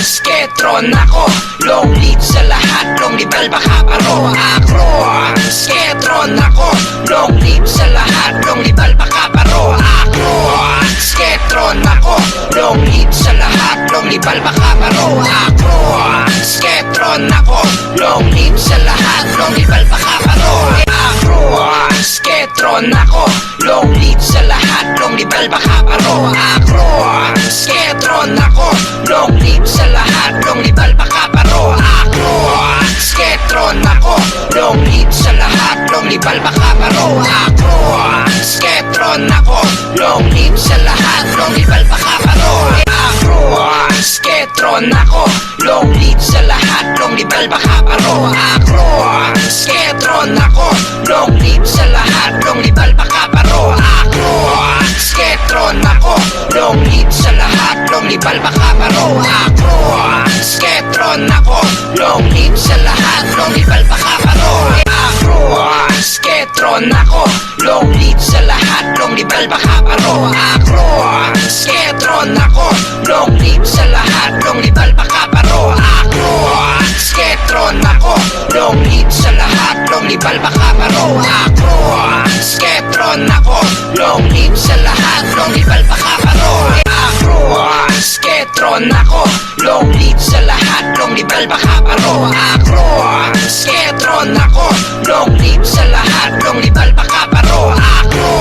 Sketron ako, long lead sa lahat, long libal baka paro akro. Sketron ako, long lead sa lahat, long libal baka paro akro. Sketron ako, long lead sa lahat, long libal baka paro akro. Sketron ako, long lead sa lahat, long libal baka paro akro. Sketron ako, long lead sa lahat, long libal baka paro akro. Sketron ako, long lead sa lahat, long libal baka paro akro. Sketron ako, long lead sa lahat, long libal baka paro akro. Sketron ako, long lead sa lahat, long libal baka paro akro. Sketron ako, long lead sa lahat, long libal baka paro akro. Sketron ako, long lead sa lahat, long libal baka paro akro. Sketron ako, long lead sa lahat, long libal baka paro akro. Sketron ako, long lead sa lahat, long libal baka paro akro. Sketron ako, long lead sa lahat, long libal baka paro akro. Sketron ako, long lead sa lahat, long libal baka paro akro. Sketron ako, long lead sa lahat, long libal baka paro akro. Sketron ako, long lead sa lahat, long libal baka paro akro. Sketron ako, long lead sa lahat, long libal baka paro akro. Sketron ako, long lead sa lahat, long libal baka paro akro.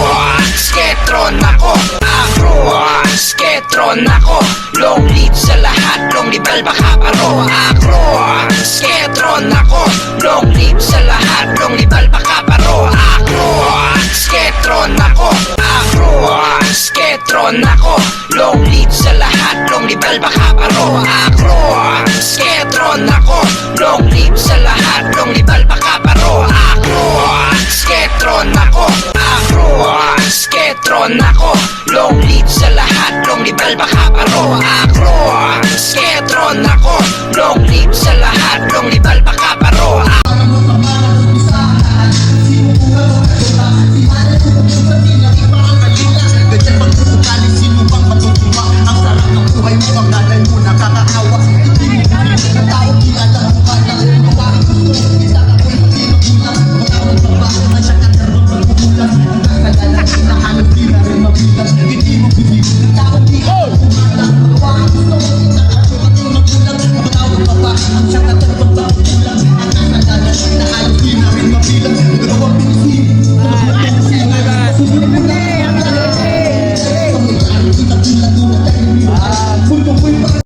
Sketron ako akro. Sketron ako, long lead sa lahat, long libal baka paro akro. Sketron ako, long lead sa lahat, long libal baka paro akro. Sketron ako akro. Sketron ako, long lead sa lahat, long libal baka paro akro. Sketron ako, long lead sa lahat, long libal baka paro akro. Sketron ako akro. Sketron ako, long lead sa lahat, long libal baka paro akro. Sketron ako, long lead sa lahat, long libal baka paro akro. Ganyan bang susukalin, sino bang matutuwa? Ang sarap ng buhay mo, ang nanay mo nakaka